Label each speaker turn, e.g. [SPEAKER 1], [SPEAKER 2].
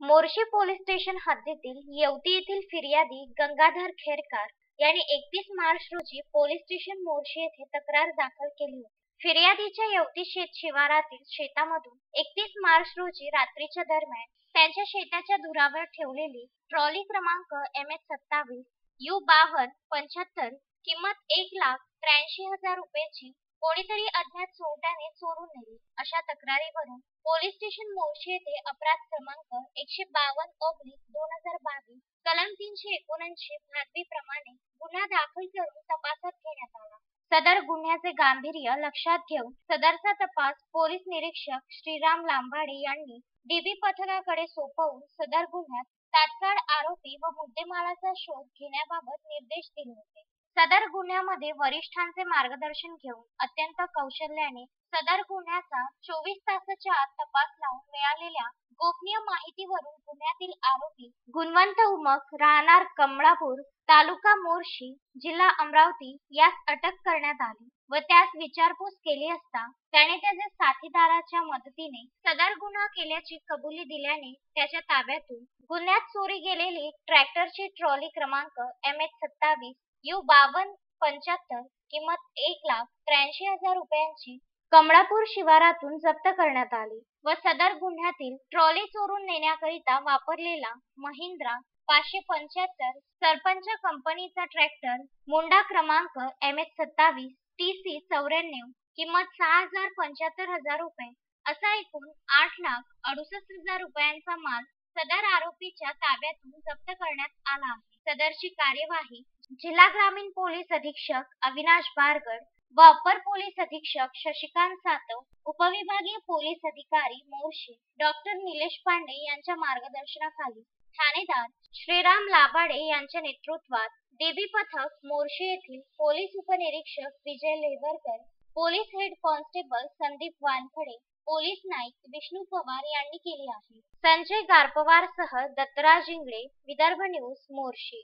[SPEAKER 1] Morshi police station हद्दीतील येवती येथील फिर्यादी गंगाधर खेरकर यांनी 31 मार्च रोजी पोलीस स्टेशन मोर्शी येथे तक्रार दाखल केली होती. फिर्यादीच्या येवती शिवारातील शेतामधून 31 मार्च रोजी रात्रीच्या दरम्यान त्यांच्या शेताच्या धुरावर ठेवलेली ट्रॉली क्रमांक MH27U5275 किंमत 1,83,000 रुपयाची कोणीतरी अज्ञात चोरट्याने चोरून नेली. अशा तक्रारीवरून पोलीस स्टेशन मोर्शी येथे अपराध क्रमांक 152/2022 कलम 379 भादवी प्रमाणे गुन्हा दाखल करून तपासात घेण्यात आला. सदर गुन्ह्याचे गांभीर्य लक्षात घेऊन सदरचा तपास पोलीस निरीक्षक श्रीराम लांबाडे यांनी DB पथकाकडे सोपवून सदर गुन्ह्यात तात्काळ आरोपी व मुद्देमालाचा शोध घेण्याबाबत निर्देश दिले होते. सदर गुन्ह्यामध्ये वरिष्ठांचे मार्गदर्शन घेऊन अत्यंत कौशल्याने सदर गुन्ह्याचा 24 तासाच्या आत तपास लावून मिळालेल्या गोपनीय माहितीवरून गुन्ह्यातील आरोपी गुणवंत उमक राहणार कमळापूर तालुका मोर्शी जिल्हा अमरावती यास अटक करण्यात आली व त्यास विचारपूस केली असता त्याने त्याच्या साथीदाराच्या मदतीने सदर गुन्हा केल्याची कबुली दिल्याने त्याच्या ताब्यातून गुन्ह्यात चोरी गेलेली ट्रॅक्टरची ट्रॉली क्रमांक MH27U5275 किंमत 1,83,000 रुपयांची कमळापूर शिवारातून जप्त करण्यात आली व सदर गुन्ह्यातील ट्रॉली चोरून नेण्याकरिता वापरलेला महिंद्रा 575 सरपंच कंपनीचा ट्रॅक्टर मुंडा क्रमांक MH27TC94 किंमत 6,75,000 रुपये असा एकूण 8,68,000 रुपयांचा माल सदर आरोपीच्या ताब्यातून जप्त करण्यात आला आहे. सदरची कार्यवाही जिल्हा ग्रामीण पोलीस अधीक्षक अविनाश बारगड व अपर पोलीस अधीक्षक शशिकांत सातव, उपविभागीय पोलीस अधिकारी मोर्शी डॉक्टर निलेश पांडे यांच्या मार्गदर्शनाखाली ठाणेदार श्रीराम लाबाडे यांच्या नेतृत्वात DB पथक मोर्शी येथील पोलीस उपनिरीक्षक Vijay Lewarkar, police head constable Sandeep Wankhede, police नाईक विष्णू पवार यांनी केली आहे. संजय गारपवारसह दत्तराज इंगळे, विदर्भ न्यूज, मोर्शी.